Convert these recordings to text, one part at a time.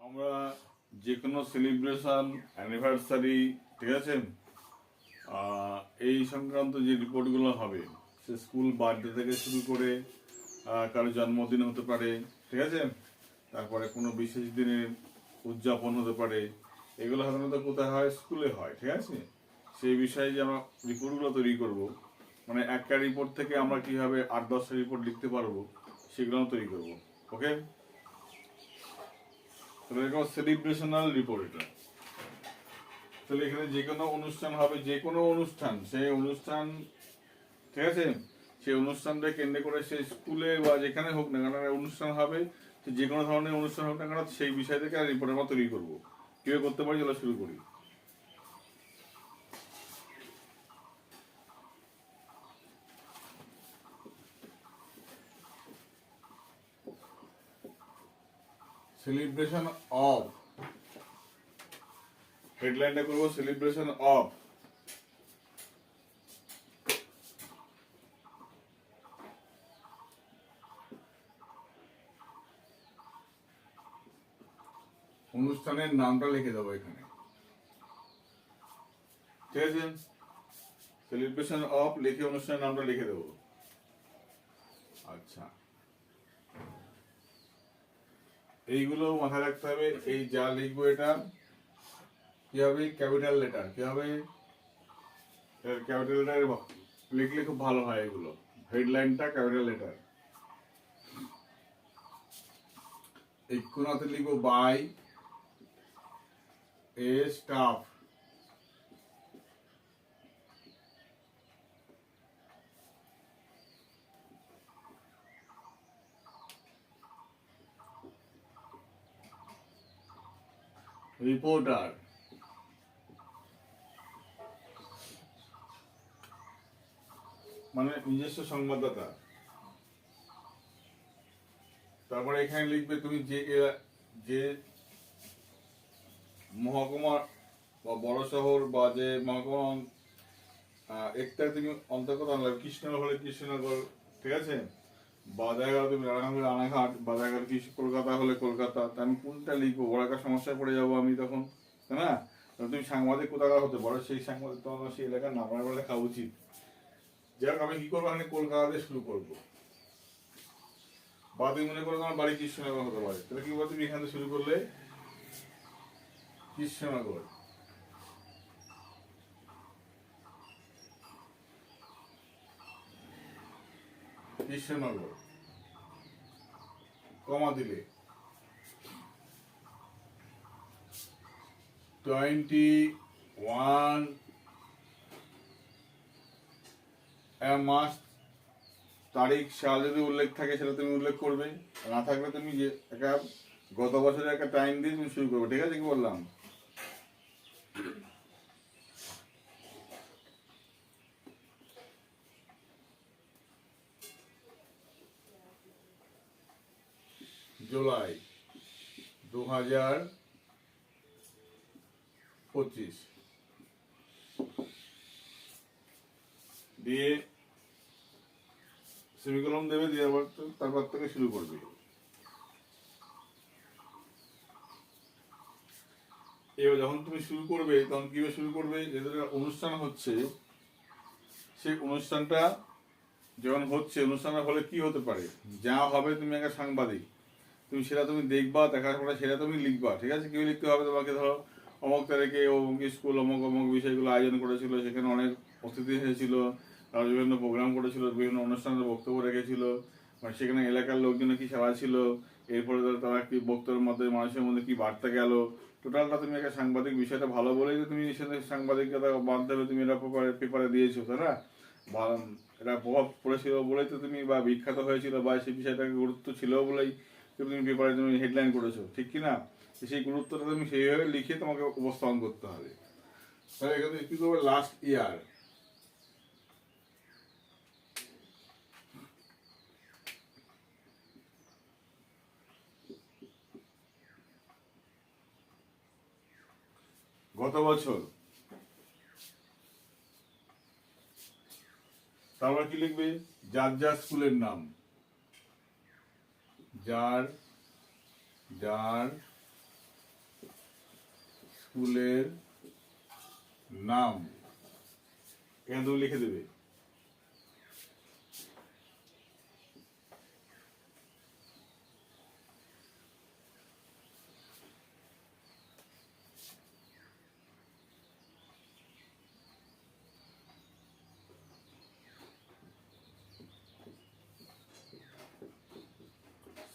আমরা যে কোনো সেলিব্রেশন অ্যানিভার্সারি, ঠিক আছে, এই সংক্রান্ত যে রিপোর্টগুলো হবে, সে স্কুল বার্থডে থেকে শুরু করে কারো জন্মদিন হতে পারে, ঠিক আছে, তারপরে কোনো বিশেষ দিনের উদযাপন হতে পারে, এগুলো সাধারণত কোথায় হয়? স্কুলে হয়, ঠিক আছে। সেই বিষয়ে যে আমরা রিপোর্টগুলো তৈরি করব, মানে একটা রিপোর্ট থেকে আমরা কীভাবে 8-10টা রিপোর্ট লিখতে পারবো, সেগুলো তৈরি করব। ওকে, সেলিব্রেশনাল রিপোর্ট এটা। তাহলে এখানে যে কোনো অনুষ্ঠান হবে, যে কোনো অনুষ্ঠান, সেই অনুষ্ঠান, ঠিক আছে, সেই অনুষ্ঠানটা কেন্দ্র করে সেই স্কুলে বা যেখানে হোক না কেন অনুষ্ঠান হবে, যে কোনো ধরনের অনুষ্ঠান হোক না কেন, সেই বিষয় থেকে রিপোর্ট আমরা তৈরি করবো। কীভাবে করতে পারি, চলো শুরু করি। সেলিব্রেশন অফ, হেডলাইনটা করবো সেলিব্রেশন অফ অনুষ্ঠানের নামটা লিখে দেবো এখানে, ঠিক আছে। সেলিব্রেশন অফ লিখে অনুষ্ঠানের নামটা লিখে দেবো। আচ্ছা, এইগুলো মাথায় রাখতে হবে। এই যা লিখবো এটা কি হবে? Capital letter. কি হবে? ক্যাপিটাল লেটার লিখলে খুব ভালো হয়। এগুলো হেডলাইনটা ক্যাপিটাল লেটার। এই কোনাতে লিখবো বাই এ স্টাফ, রিপোর্টার, মানে নিজস্ব সংবাদদাতা। তারপরে এখানে লিখবে তুমি যে মহকুমা বা বড় শহর বা যে মহকুমা একটা তুমি অন্তর্গত আনলে, কৃষ্ণনগর হলে কৃষ্ণনগর, ঠিক আছে, বাজারঘাট তুমি রানাঘাট হলে রানাঘাট, বাজারঘাট কলকাতা হলে কলকাতা। তা আমি কোনটা লিখবো? বড় একটা সমস্যায় পড়ে যাবো আমি তখন, তাই না? তুমি সাংবাদিক কোথাকার হতে পারো, সেই সাংবাদিক তোমার সেই এলাকার নাম লেখা উচিত। যাক, আমি কি করবো? আমি কলকাতা দিয়ে শুরু করবো। বা তুমি মনে করো তোমার বাড়ি কৃষ্ণনগর হতে পারে, তাহলে কি বলবো? তুমি এখান থেকে শুরু করলে কৃষ্ণনগর, কৃষ্ণনগর, কমা দিলে 21 মাস, তারিখ সাল যদি উল্লেখ থাকে সেটা তুমি উল্লেখ করবে, না থাকলে তুমি যে একটা গত বছরের একটা টাইম দিয়ে তুমি শুরু করবে, ঠিক আছে? কি বললাম? জুলাই 2025 দিয়ে সেমিকলম দেবে, দিয়ে আবার তারপর থেকে শুরু করবে। এবার যখন তুমি শুরু করবে তখন কিভাবে শুরু করবে? যেদের অনুষ্ঠান হচ্ছে, সেই অনুষ্ঠানটা যখন হচ্ছে, অনুষ্ঠানটা হলে কি হতে পারে? যা হবে, তুমি একটা সাংবাদিক, তুমি সেটা তুমি দেখবা, দেখার পরে সেটা তুমি লিখবা, ঠিক আছে। কেউ লিখতে হবে তোমাকে, ধরো অমুক তারিখে অমুক স্কুল অমুক অমুক বিষয়গুলো আয়োজন করেছিল, সেখানে অনেক অতিথি হয়েছিল, তারা বিভিন্ন প্রোগ্রাম করেছিল, বিভিন্ন অনুষ্ঠানের বক্তব্য রেখেছিল, মানে সেখানে এলাকার লোকজনের কি সেবা ছিল, এরপরে তারা কি বক্তব্যের মধ্যে মানুষের মধ্যে কি বার্তা গেল, টোটালটা তুমি একটা সাংবাদিক বিষয়টা ভালো বলেই তো তুমি সাংবাদিকতার মাধ্যমে তুমি এটা পেপারে দিয়েছো, তাই না? এটা প্রভাব পড়েছিল বলেই তো তুমি, বা বিখ্যাত হয়েছিল, বা সেই বিষয়টাকে গুরুত্ব ছিল বলেই তুমি পেপারে তুমি হেডলাইন করেছো, ঠিক কি না? সেই গুরুত্বটা তুমি সেইভাবে লিখে তোমাকে উপস্থাপন করতে হবে। তাহলে এখানে কি করবে? লাস্ট ইয়ার, গত বছর। তারপর কি লিখবে? যার যার স্কুলের নাম, যার যার স্কুলের নাম এখানে তুমি লিখে দেবে।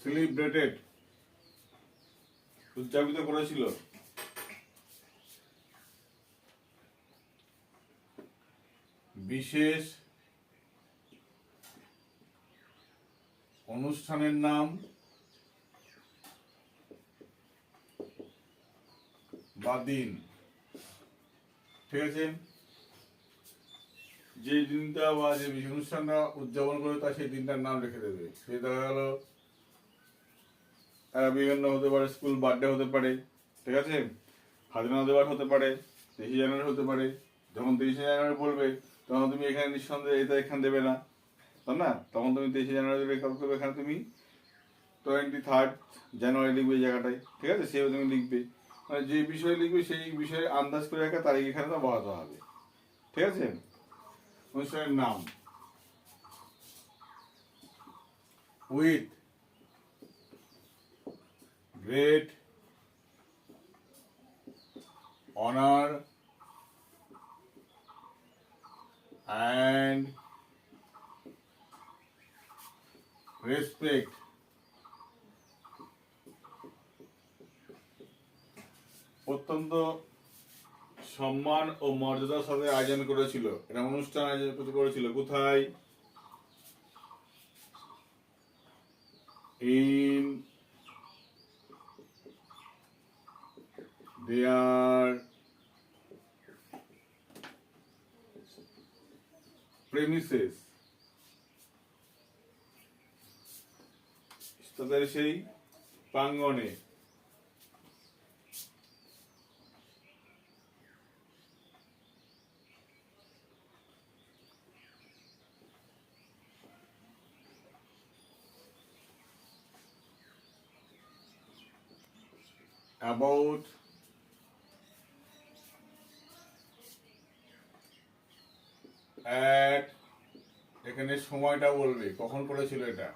সেলিব্রেটেড উদযাপিত করেছিল। বিশেষ অনুষ্ঠানের নাম বা দিন। ঠিক আছে, যে দিনটা বা যে বিশেষ অনুষ্ঠানটা উদযাপন করে তা সেই দিনটার নাম রেখে দেবে। সে দেখা গেল বিভিন্ন হতে পারে, স্কুল বার্থডে হতে পারে, ঠিক আছে, স্বাধীনতা দিবস হতে পারে, 23শে জানুয়ারি হতে পারে। যখন 23শে জানুয়ারি বলবে তখন তুমি এখানে নিঃসন্দেহে এটা এখানে দেবে না, তাই না? তখন তুমি 23শে জানুয়ারি রেকর্ড করবে, এখানে তুমি 23rd জানুয়ারি লিখবে এই জায়গাটায়। ঠিক আছে, সেভাবে তুমি লিখবে, মানে যে বিষয়ে লিখবে সেই বিষয়ে আন্দাজ করে একটা তারিখ এখানে তো বসাতে হবে। ঠিক আছে, অনুষ্ঠানের নাম with great honor and respect অত্যন্ত সম্মান ও মর্যাদার সাথে আয়োজন করেছিল। এটা অনুষ্ঠান আয়োজন করেছিল কোথায়? ইন their premises, তাদের সেই প্রাঙ্গণে। about at এখানে সময়টা বলবে কখন করেছিল এটা।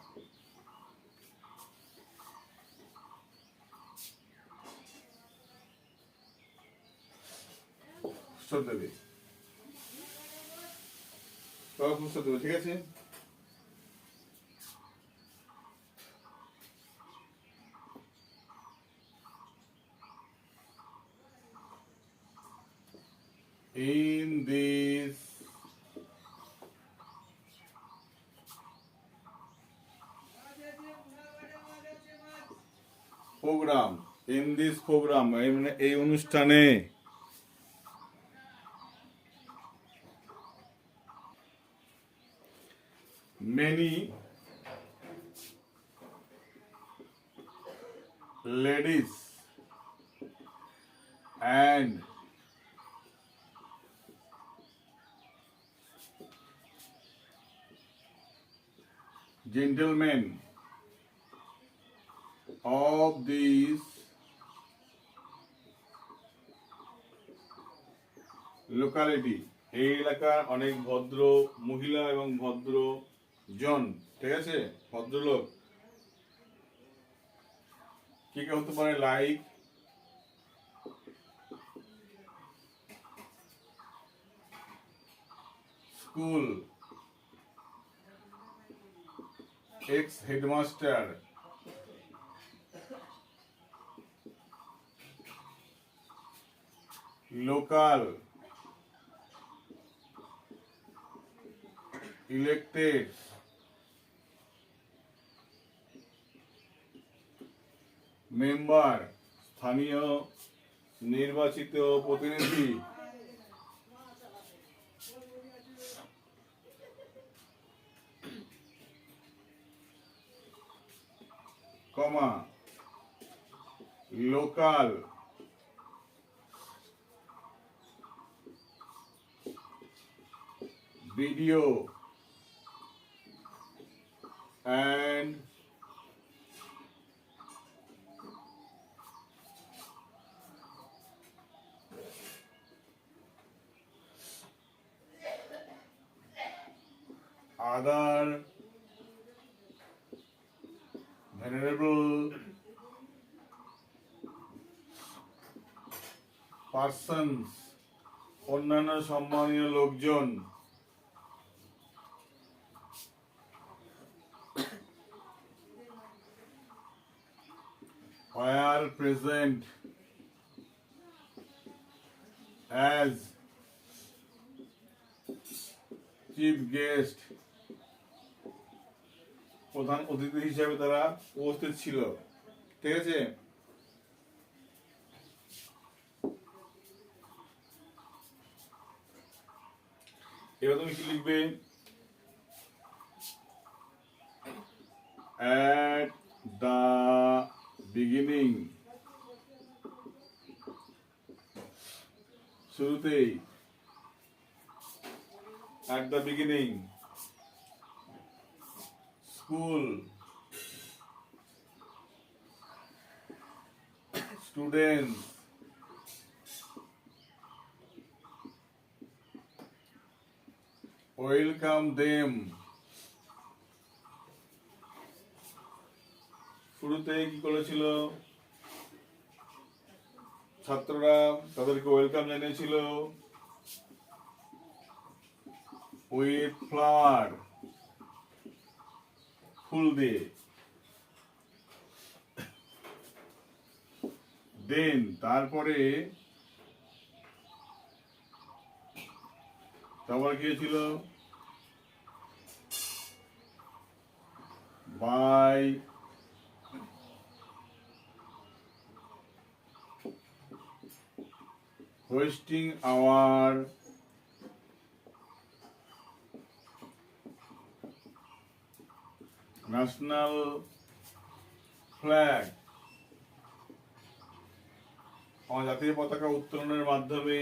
ফুসত দেবে, ফুসত দেবে। ঠিক আছে, in this program, in this program মানে এই অনুষ্ঠানে many ladies and gentlemen of this locality, এই এলাকার অনেক ভদ্র মহিলা এবং ভদ্র জন, ঠিক আছে, ভদ্রলোক কি কি হতে পারে? Like school ex headmaster, local elected member, স্থানীয় নির্বাচিত প্রতিনিধি, comma local BDO and other venerable persons, অন্যান্য সম্মানীয় লোকজন, were present as chief guest, প্রধান অতিথি হিসেবে তারা উপস্থিত ছিল। ঠিক আছে, এবার তুমি কি লিখবে? at the beginning, শুরুতেই, at the beginning, school, students, welcome them, শুরুতে কি করেছিল? ছাত্ররা তাদেরকে ওয়েলকাম জানিয়েছিল উইথ ফ্লাওয়ার, ফুল দিয়ে। দেন তারপরে কি ছিল? By hoisting our national flag, আমার জাতীয় পতাকা উত্তোলনের মাধ্যমে,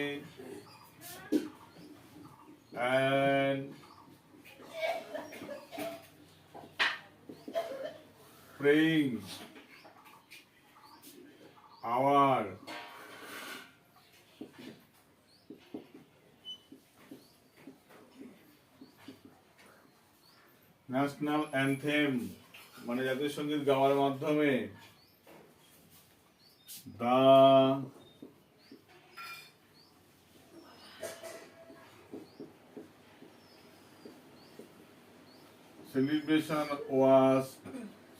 and praying our national anthem, মানে জাতীয় সঙ্গীত গাওয়ার মাধ্যমে, the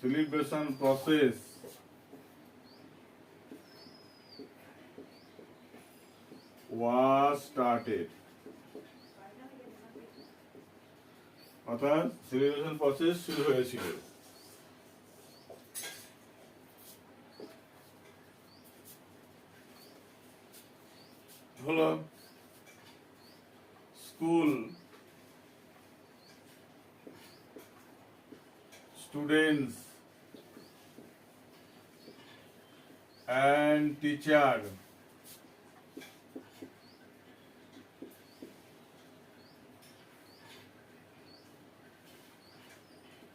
celebration process was started, অর্থাৎ সেলিব্রেশন প্রসেস শুরু হয়েছিল। হলো school, students and teacher,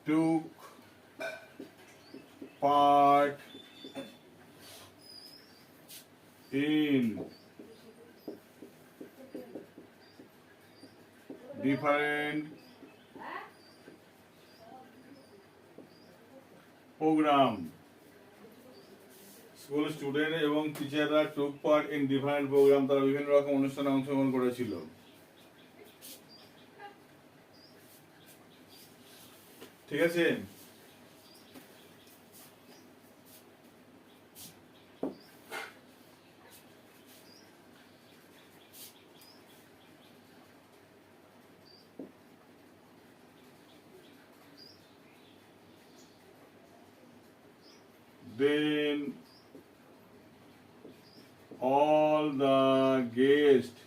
took part in different program. School student এবং টিচাররা took part in different program, তারা বিভিন্ন রকম অনুষ্ঠানে অংশগ্রহণ করেছিল। ঠিক আছে, then all the guests,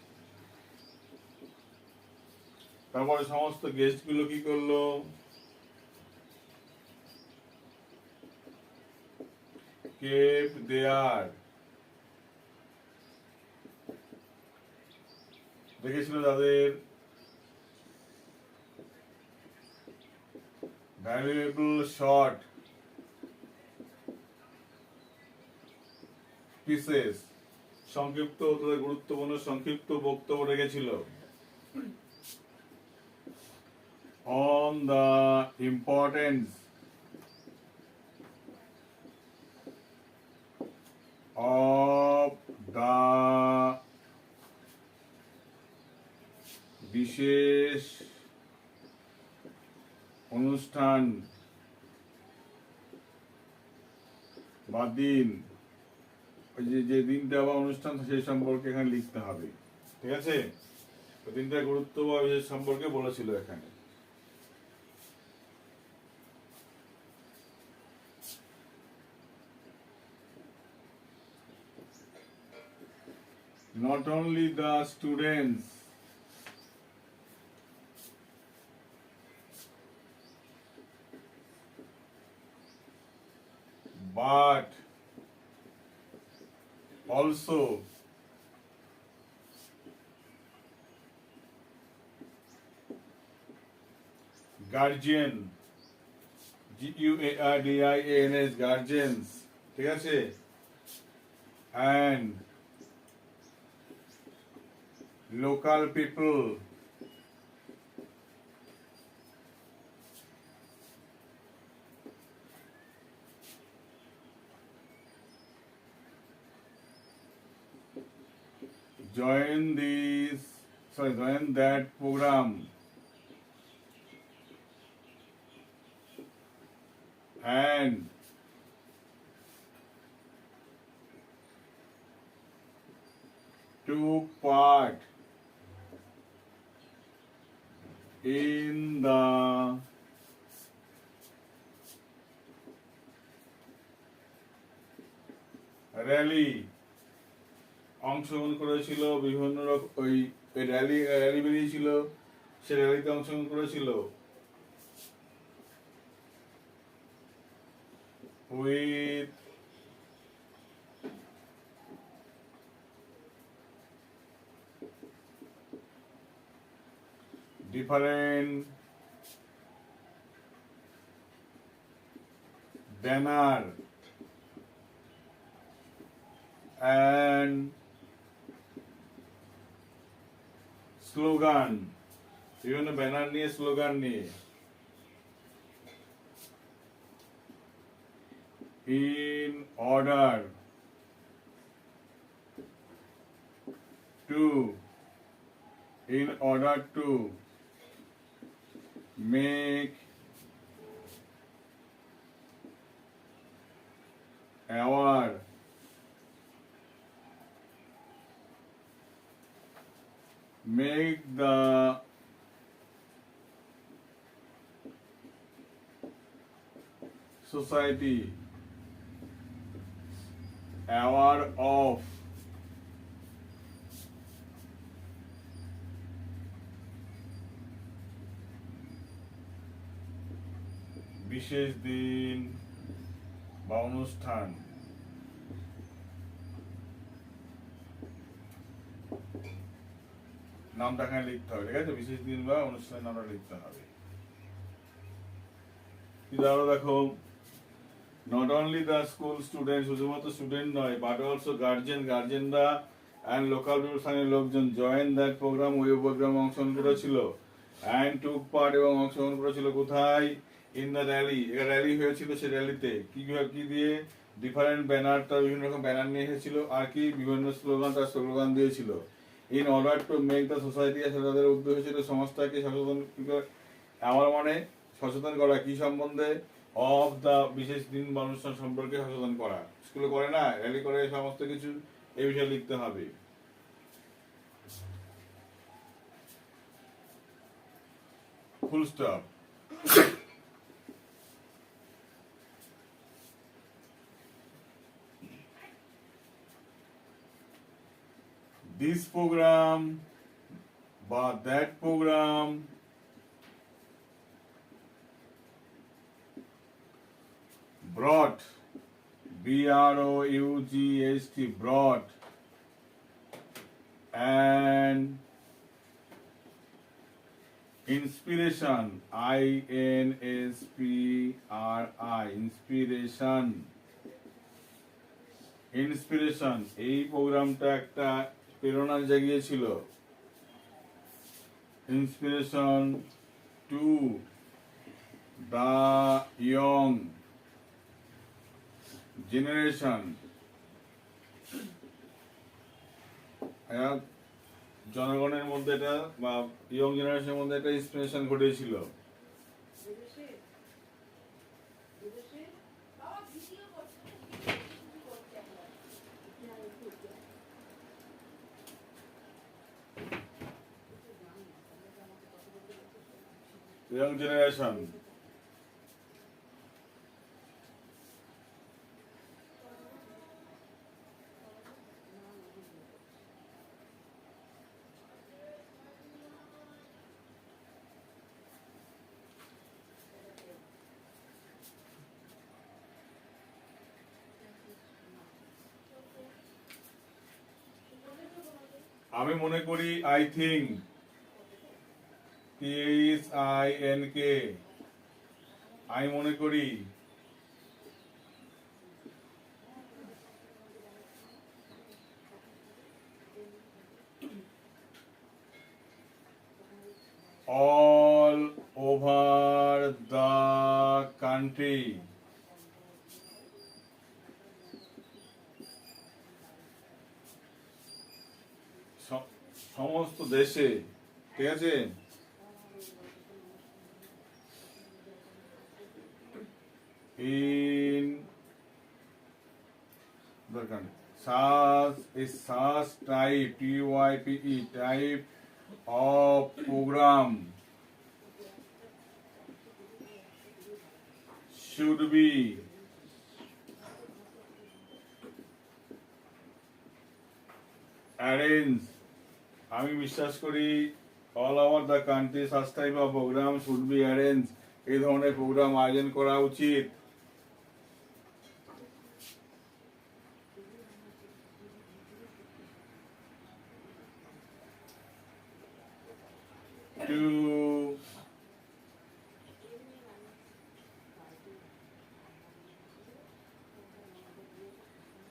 তারপরে সমস্ত গেস্ট গুলো কি করলো? kept their, দেখেছিল তাদের valuable short pieces, সংক্ষিপ্ত, তাদের গুরুত্বপূর্ণ সংক্ষিপ্ত বক্তব্য রেখেছিল। on the importance of the বিশেষ অনুষ্ঠান বা দিন, ওই যে দিনটা বা অনুষ্ঠান সেই সম্পর্কে এখানে লিখতে হবে। ঠিক আছে, ওই দিনটার গুরুত্ব বা বিশেষ সম্পর্কে বলেছিল এখানে। Not only the students but also guardian, GUARDIANS, guardians, ঠিক আছে, and local people join that program and took part in the rally, অংশগ্রহণ করেছিল বিভিন্ন রকম ওই র্যালি বেরিয়েছিল, সে র্যালিতে অংশগ্রহণ করেছিল with different banner and slogan, বিভিন্ন ব্যানার নিয়ে স্লোগান নিয়ে in order to make aware make the society aware of বিশেষ দিন বা অনুষ্ঠান। নামটা এখানে লিখতে হবে, ঠিক আছে, বিশেষ দিন বা অনুষ্ঠানের নামটা লিখতে হবে। আরো দেখো, not only the school student, শুধুমাত্র স্টুডেন্ট নয়, বাট অলসো গার্জেনরা অ্যান্ড লোকাল স্থানীয় লোকজন জয়েন দ্যাট প্রোগ্রাম, ওই প্রোগ্রামে অংশগ্রহণ করেছিল, অ্যান্ড টুক পার্ট এবং অংশগ্রহণ করেছিল কোথায়, ইন দ্য র্যালি, র্যালি হয়েছিল, সে র্যালিতে কি দিয়ে ডিফারেন্ট ব্যানার, তার বিভিন্ন রকম ব্যানার নিয়ে এসেছিল, আর কি বিভিন্ন স্লোগান দিয়েছিল। In order to make the society, তাদের উদ্দেশ্য ছিল সমাজটাকে সচেতন, আমার মানে সচেতন করা কি সম্বন্ধে, অফ দা বিশেষ দিন বা অনুষ্ঠান সম্পর্কে সচেতন করা। স্কুলে করে না, র্যালি করে, সমস্ত কিছু এই বিষয়ে লিখতে হবে। Full stop. This program বা that program brought, BROUGHT, brought and inspiration, inspiration, এই প্রোগ্রামটা একটা প্রেরণা জাগিয়েছিল। Inspiration to the young generation, জনগণের মধ্যে এটা বা ইয়ং জেনারেশনের মধ্যে একটা ইন্সপিরেশন ঘটেছিল। ইয়ং জেনারেশন, আমি মনে করি, আই থিঙ্ক, THINK, আমি মনে করি। all over the country, সমস্ত দেশে, ঠিক আছে, in the country, such type, TYPE, type of program should be arranged, আমি বিশ্বাস করি, all over the country such type of program should be arranged, এই ধরনের প্রোগ্রাম আয়োজন করা উচিত। to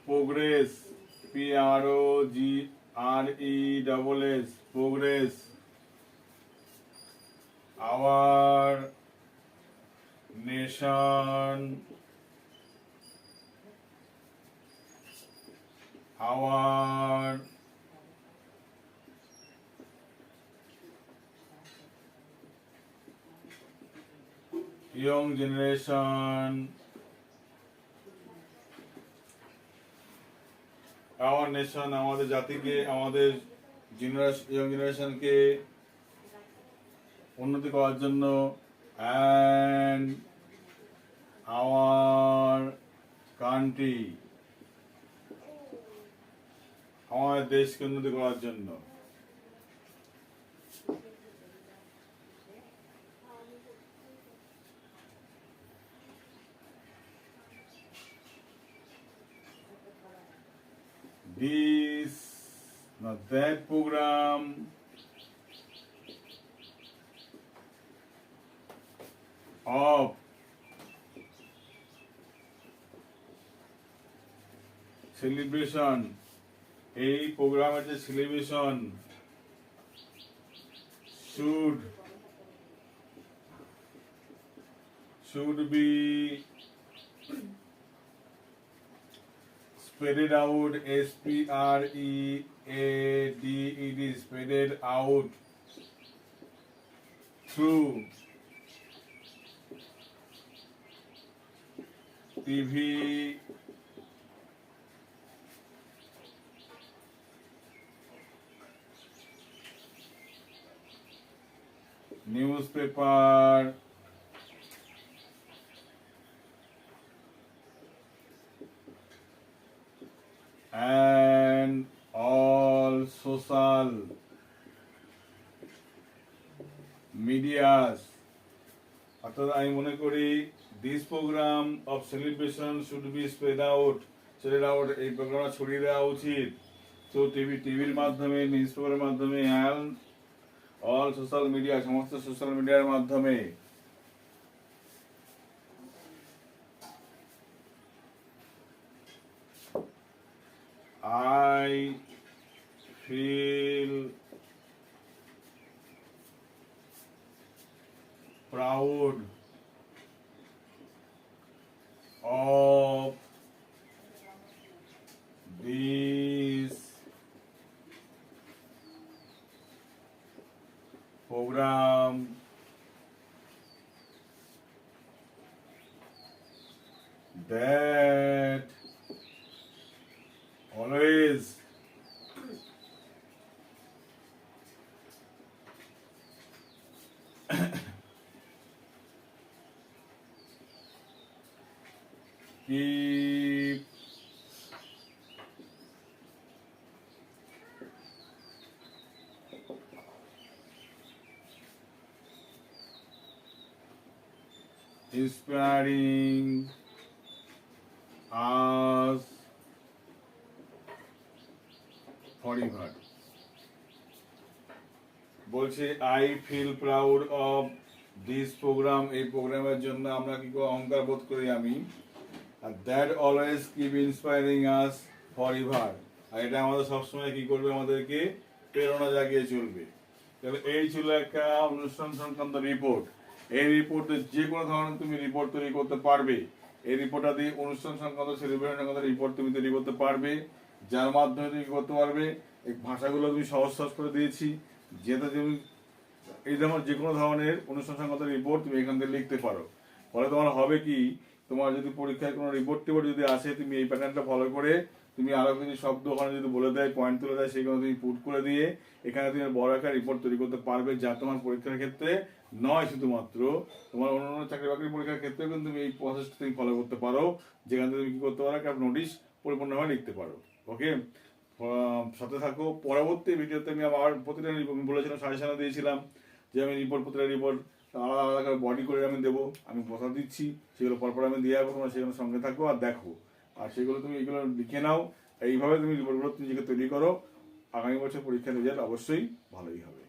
progress, PROGRESS, progress our nation, our young generation, our nation, আমাদের জাতিকে, আমাদের ইয়ং জেনারেশনকে উন্নতি করার জন্য, and our country, আমাদের দেশকে উন্নতি করার জন্য। This, not that program of celebration, এই প্রোগ্রামের যে celebration should be spread out, SPREADED, spread out through TV, newspaper, and all social medias, অর্থাৎ আমি মনে করি this program of celebration should be spread out, এই প্রোগ্রামটা ছড়িয়ে দেওয়া উচিত। তো টিভির মাধ্যমে, নিউজ পেপারের মাধ্যমে, and all সোশ্যাল মিডিয়া, সমস্ত সোশ্যাল মিডিয়ার মাধ্যমে। I feel proud of this program that always keep inspiring us forever. বলছে I feel proud of this program, এই প্রোগ্রামের জন্য আমরা কি করে অহংকার বোধ করি আমি, আর that always keep inspiring us for ever, আর এটা আমাদের সবসময় কি করবে, আমাদেরকে প্রেরণা জাগিয়ে চলবে। তাহলে এই ছিল একটা অনুষ্ঠান সংক্রান্ত রিপোর্ট। এই রিপোর্টে যে কোনো ধরনের তুমি রিপোর্ট তৈরি করতে পারবে। এই রিপোর্টটা দিয়ে অনুষ্ঠান সংক্রান্ত সেলিব্রেশন সংক্রান্ত রিপোর্ট তুমি তৈরি করতে পারবে, যার মাধ্যমে তুমি করতে পারবে। এই ভাষাগুলো তুমি সহজ সহজ করে দিয়েছি, যেটা তুমি এই যেমন যে কোনো ধরনের অনুষ্ঠান সংক্রান্ত রিপোর্ট তুমি এখান থেকে লিখতে পারো। ফলে তোমার হবে কি, তোমার যদি পরীক্ষায় কোনো রিপোর্ট টিপোর্ট যদি আসে, তুমি এই প্যাটার্নটা ফলো করে তুমি আরো কিছু শব্দ ওখানে যদি বলে দেয়, পয়েন্ট তুলে দেয়, সেগুলো তুমি পুট করে দিয়ে এখানে তুমি বড় একটা রিপোর্ট তৈরি করতে পারবে, যা তোমার পরীক্ষার ক্ষেত্রে নয় শুধুমাত্র, তোমার অন্যান্য চাকরি বাকরি পরীক্ষার ক্ষেত্রে কিন্তু তুমি এই প্রসেসটা তুমি ফলো করতে পারো, যেখান থেকে তুমি কি করতে পারো, একটা নোটিশ পরিপূর্ণভাবে লিখতে পারো। ওকে, সাথে থাকো। পরবর্তী ভিডিওতে আমি আবার প্রতিটা বলেছিলাম, সাজেশন দিয়েছিলাম যে আমি রিপোর্ট, প্রতিটা রিপোর্ট আলাদা আলাদা করে বডি করে আমি দেবো, আমি কথা দিচ্ছি, সেগুলো পরপর আমি দিয়ে যাবো, তোমরা সেগুলো সঙ্গে থাকো আর দেখো, আর সেগুলো তুমি এগুলো লিখে নাও। এইভাবে তুমি রিপোর্টগুলো নিজেকে তৈরি করো, আগামী বছর পরীক্ষার রেজাল্ট অবশ্যই ভালোই হবে।